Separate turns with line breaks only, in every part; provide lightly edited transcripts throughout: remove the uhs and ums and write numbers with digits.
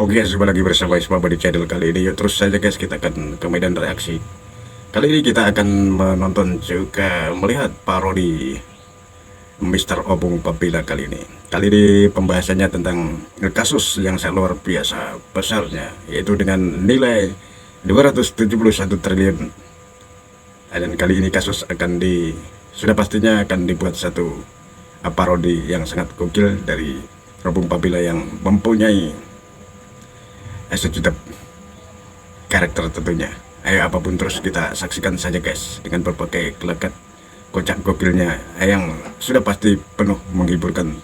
Oke guys, jumpa lagi bersama Isma di channel kali ini. Yuk terus saja guys, kita akan ke medan reaksi. Kali ini kita akan menonton juga melihat parodi Mr. Opung Papila kali ini. Kali ini pembahasannya tentang kasus yang sangat luar biasa besarnya, yaitu dengan nilai 271 triliun. Dan kali ini kasus sudah pastinya akan dibuat satu parodi yang sangat gokil dari Opung Papila yang mempunyai sejuta karakter tentunya. Ayo apapun terus kita saksikan saja guys, dengan berbagai gelagat kocak gokilnya yang sudah pasti penuh menghiburkan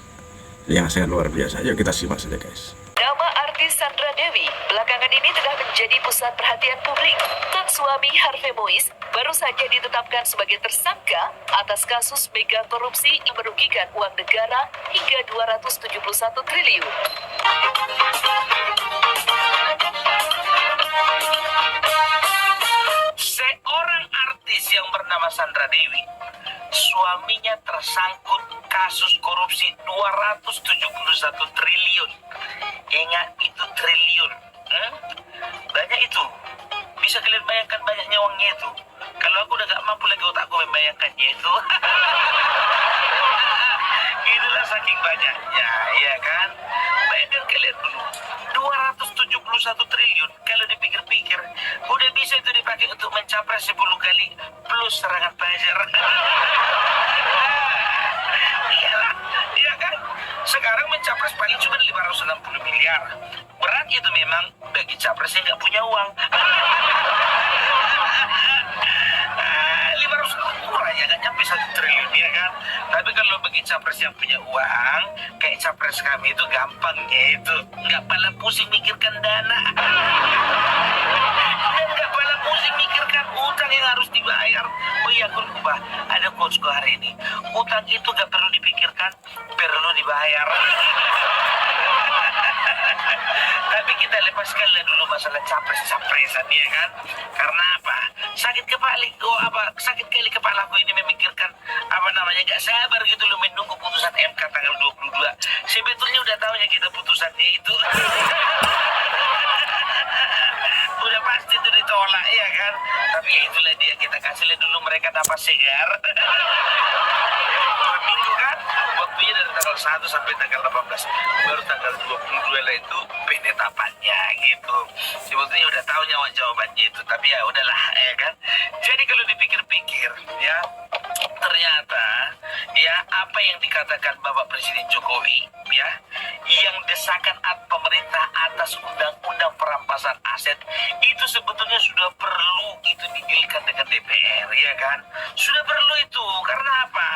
yang sangat luar biasa. Yuk kita simak saja guys.
Nama artis Sandra Dewi belakangan ini tengah menjadi pusat perhatian publik. Sang suami Harvey Mois baru saja ditetapkan sebagai tersangka atas kasus mega korupsi yang merugikan uang negara hingga 271 triliun.
Seorang artis yang bernama Sandra Dewi, suaminya tersangkut kasus korupsi 271 triliun. Ingat itu triliun. Banyak itu. Bisa kalian bayangkan banyaknya uangnya itu. Kalau aku udah gak mampu lagi otakku membayangkannya itu. Itulah saking banyaknya, ya kan? Bayangkan kalian dulu, 271 triliun kalau dipikir-pikir udah bisa itu dipakai untuk mencapai 10 kali plus serangan pajar. Iyalah, iya kan? Sekarang mencapres paling cuma 560 miliar. Berat itu memang bagi capres yang nggak punya uang. 500 murah ya, nggak nyampe 1 triliun ya kan. Tapi kalau bagi capres yang punya uang kayak capres kami itu gampangnya itu nggak pala pusing mikirkan dana dan nggak pala pusing mikirkan utang yang harus dibayar. Oh iya, aku lupa ada quotesku hari ini, utang itu nggak perlu dipikirkan, perlu dibayar. Tapi kita lepaskan dulu masalah capres-capresan ya kan. Karena apa? Sakit kali kepalaku ini memikirkan gak sabar gitu loh menunggu putusan MK tanggal 22. Sebetulnya udah tahunya kita putusannya itu. Udah pasti itu ditolak ya kan. Tapi ya itulah dia, kita kasih dulu mereka napas segar. Minggu kan, waktunya dari tanggal 1 sampai tanggal 18. Baru tanggal 22 lah itu penetapannya gitu. Sebetulnya udah tahu jawabannya itu, tapi ya udahlah ya kan. Jadi kalau dipikir-pikir ya, ternyata ya apa yang dikatakan Bapak Presiden Jokowi ya, yang desakan pemerintah atas undang-undang perampasan aset itu sebetulnya sudah perlu itu didilkan dengan DPR ya kan. Sudah perlu itu, karena apa?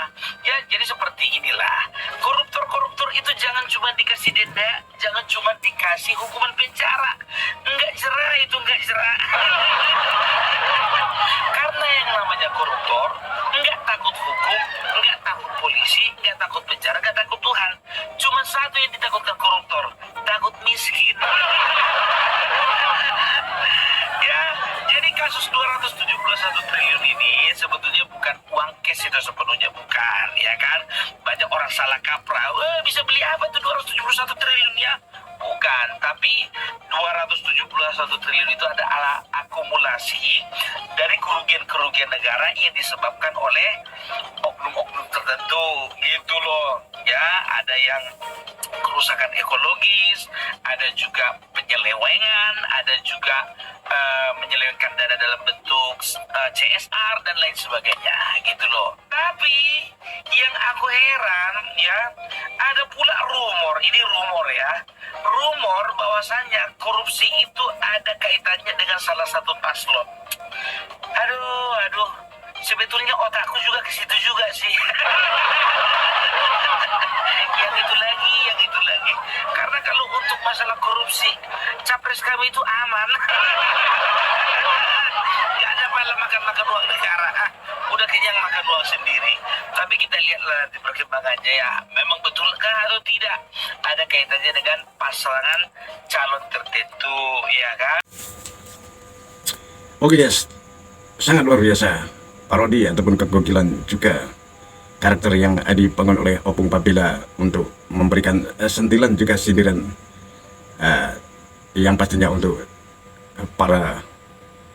Ya jadi seperti inilah, koruptor itu jangan cuma dikasih denda, jangan cuma dikasih hukuman penjara, enggak jerah itu, enggak jerah. Karena yang namanya koruptor enggak takut hukum, enggak takut polisi, enggak takut penjara, enggak takut Tuhan. Cuma satu yang ditakutkan koruptor, takut miskin. Ya, jadi kasus 271 triliun ini sebetulnya bukan uang cash itu sepenuhnya, bukan, ya kan? Banyak orang salah kaprah, bisa beli apa tuh 271 triliun ya? Bukan, tapi 271 triliun itu adalah akumulasi dari kerugian-kerugian negara yang disebabkan oleh oknum-oknum tertentu, gitu loh. Ya, ada yang kerusakan ekologis, ada juga penyelewengan, ada juga menyelewengkan dana dalam bentuk CSR dan lain sebagainya, gitu loh. Tapi yang aku heran ya, ada pula rumor ya, rumor bahwasannya korupsi itu ada kaitannya dengan salah satu paslon. Aduh, sebetulnya otakku juga ke situ juga sih. yang itu lagi. Karena kalau untuk masalah korupsi, capres kami itu aman. Gak ada malah makan uang negara. Udah kenyang makan uang sendiri. Tapi kita lihatlah nanti perkembangannya ya. Memang betulkah atau tidak ada kaitannya dengan pasangan calon tertentu, ya kan?
Oke guys, sangat luar biasa parodi ataupun kegokilan juga karakter yang dibangun oleh Opung Papila untuk memberikan sentilan juga sindiran yang pastinya untuk para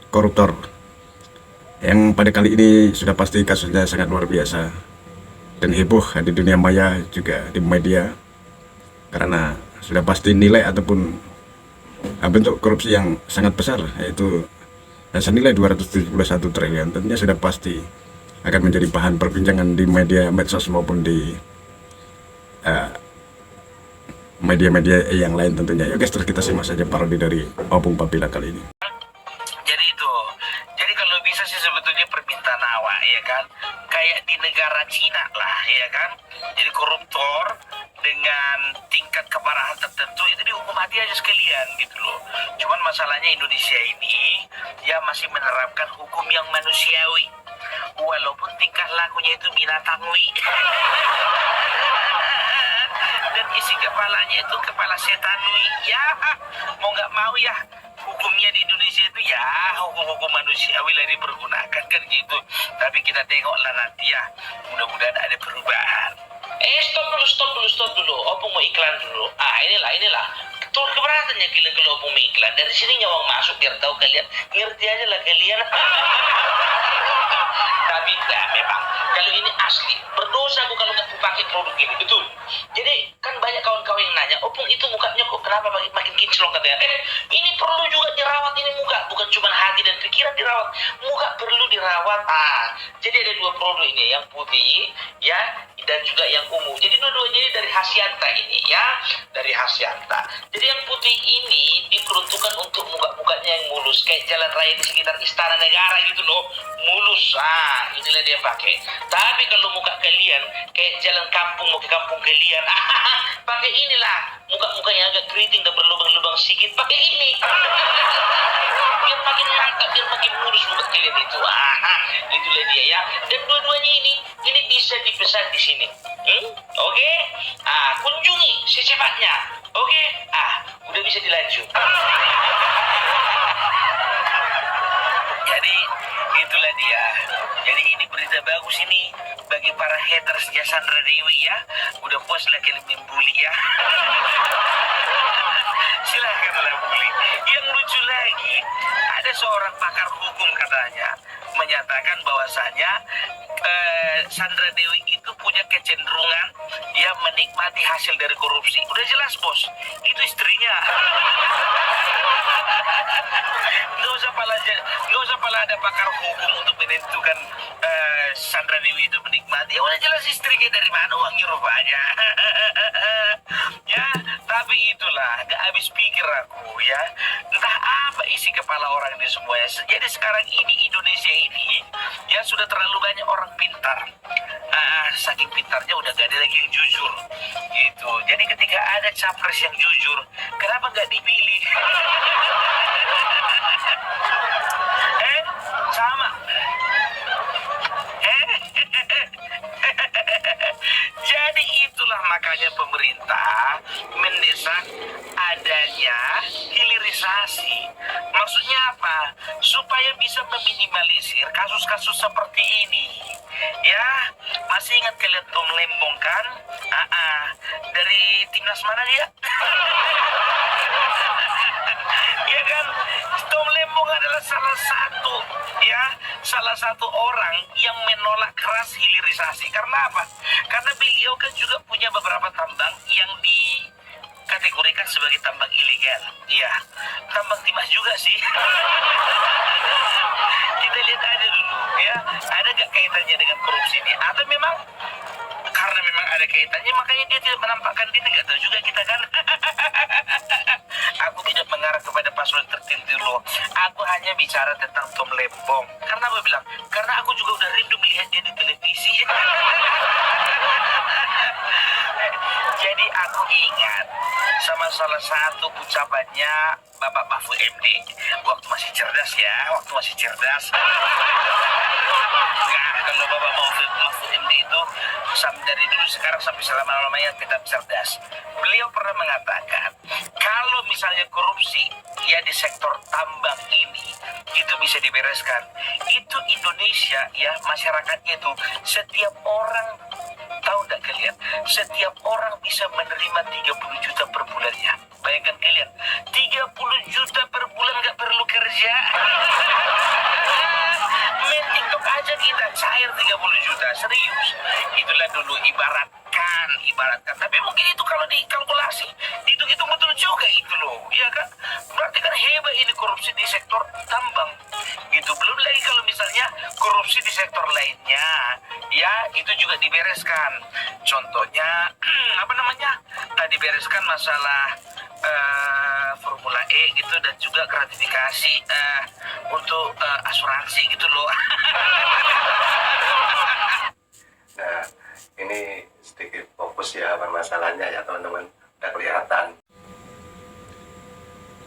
koruptor yang pada kali ini sudah pasti kasusnya sangat luar biasa dan heboh di dunia maya juga di media karena sudah pasti nilai ataupun bentuk korupsi yang sangat besar, yaitu senilai 271 triliun. Tentunya sudah pasti akan menjadi bahan perbincangan di media medsos maupun di media-media yang lain tentunya. Ya guys, terus kita simak saja parodi dari Opung Papila kali ini.
Jadi itu, jadi kalau bisa sih sebetulnya permintaan awak ya kan, kayak di negara Cina lah ya kan. Jadi koruptor dengan tingkat keparahan tertentu itu dihukum mati aja sekalian gitu loh. Cuman masalahnya Indonesia ini ya masih menerapkan hukum yang manusiawi, walaupun tingkah lakunya itu binatangwi. Dan isi kepalanya itu kepala setanwi. Ya mau nggak mau ya, hukumnya di Indonesia itu ya hukum-hukum manusiawi lah dipergunakan kan gitu. Tapi kita tengoklah nanti ya, mudah-mudahan ada perubahan. Stop dulu. Opung mau iklan dulu. Inilah. Tuh keberatannya gila kalau Opung mau iklan. Dari sini nyawang masuk biar tahu kalian. Ngerti aja lah kalian. Tapi enggak, memang kalau ini asli berdosa aku kalau nggak pakai produk ini, betul. Jadi kan banyak kawan-kawan yang nanya, Opung itu mukanya kok kenapa makin kinclong katanya. Ini perlu juga dirawat ini muka, bukan cuma hati dan pikiran dirawat, muka perlu dirawat. Jadi ada dua produk ini, yang putih ya dan juga yang ungu. Jadi dua-duanya ini dari Hasyanta ini ya, dari Hasyanta. Jadi yang putih ini diperuntukkan untuk muka-mukanya yang mulus, kayak jalan raya di sekitar Istana Negara gitu loh, mulus. Inilah dia pakai. Tapi kalau muka kalian kayak jalan kampung mau ke kampung kalian, pakai inilah. Muka-mukanya agak keriting dan berlubang-lubang sedikit, pakai ini. Biar makin mantap, biar makin mulus muka kalian itu. Itulah dia ya. Dan dua-duanya ini bisa dipesan di sini. Oke? Kunjungi secepatnya. Oke? Udah bisa dilanjut. Jadi itulah dia. Jadi ini berita bagus ini bagi para haters ya Sandra Dewi ya. Udah puas lah kalian membuli ya. Silahkanlah bully. Yang lucu lagi, ada seorang pakar hukum katanya menyatakan bahwasanya Sandra Dewi itu punya kecenderungan ya menikmati hasil dari korupsi. Udah jelas bos, itu istrinya. Nggak usah pala ada pakar hukum untuk menentukan Sandra Dewi itu menikmati. Ya udah jelas istrinya, dari mana uangnya rupanya. Ya, tapi itulah gak habis pikir aku ya. Entah apa isi kepala orang ini semuanya. Jadi sekarang ini Indonesia ini ya sudah terlalu banyak orang pintar. Saking pintarnya udah gak ada lagi yang jujur gitu. Jadi ketika ada capres yang jujur, kenapa gak dipilih? Sama. Jadi itulah makanya pemerintah mendesak adanya hilirisasi. Maksudnya apa? Supaya bisa meminimalisir kasus-kasus seperti ini. Ya, masih ingat kalian Tom Lembong kan? Dari timnas mana dia? Ya kan, Tom Lembong adalah salah satu orang yang menolak keras hilirisasi. Karena apa? Karena beliau kan juga punya beberapa tambang yang dikategorikan sebagai tambang ilegal. Iya, tambang timah juga sih. Kita lihat aja dulu ya, ada gak kaitannya dengan korupsi ini? Atau memang karena memang ada kaitannya makanya dia tidak menampakkan diri? Nggak tahu juga kita kan. Aku tidak mengarah kepada paslon tertentu loh. Aku hanya bicara tentang Tom Lembong. Karena aku bilang, karena aku juga udah rindu melihat dia di televisi. Jadi aku ingat sama salah satu ucapannya Bapak Mahfud MD waktu masih cerdas ya, Nah, kalau Bapak Mahfud MD itu dari dulu sekarang sampai selama-lamanya tetap cerdas. Beliau pernah mengatakan kalau misalnya korupsi ya di sektor tambang ini itu bisa dibereskan, itu Indonesia ya masyarakatnya itu setiap orang, tahu nggak kalian, setiap orang bisa menerima 30 juta per bulannya. Bayangkan kalian, 30 ibaratkan, tapi mungkin itu kalau dikalkulasi, hitung-hitung betul juga itu loh, ya kan? Berarti kan hebat ini korupsi di sektor tambang, gitu. Belum lagi kalau misalnya korupsi di sektor lainnya, ya itu juga dibereskan. Contohnya, apa namanya? Dibereskan masalah Formula E gitu dan juga gratifikasi untuk asuransi gitu loh.
Nah, ini sedikit fokus ya masalahnya ya teman-teman, udah kelihatan.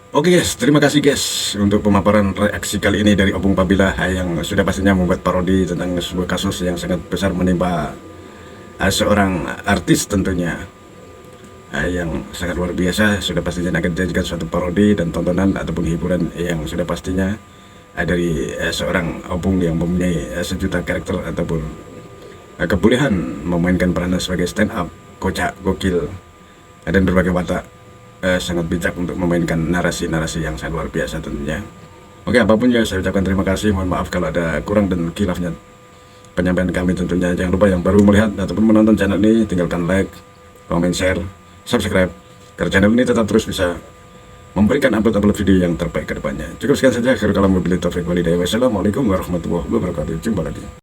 Oke guys, terima kasih guys untuk pemaparan reaksi kali ini dari Opung Pabila yang sudah pastinya membuat parodi tentang sebuah kasus yang sangat besar menimpa seorang artis tentunya, yang sangat luar biasa. Sudah pastinya akan dijadikan suatu parodi dan tontonan ataupun hiburan yang sudah pastinya dari seorang Opung yang mempunyai sejuta karakter ataupun kebolehan memainkan peranan sebagai stand up, kocak, gokil, dan berbagai watak. Sangat bijak untuk memainkan narasi-narasi yang sangat luar biasa tentunya. Oke, apapun ya, saya ucapkan terima kasih. Mohon maaf kalau ada kurang dan khilafnya penyampaian kami tentunya. Jangan lupa yang baru melihat ataupun menonton channel ini, tinggalkan like, comment, share, subscribe, agar channel ini tetap terus bisa memberikan upload-upload video yang terbaik ke depannya. Cukup sekian saja. Kalau wassalamualaikum warahmatullahi wabarakatuh. Jumpa lagi.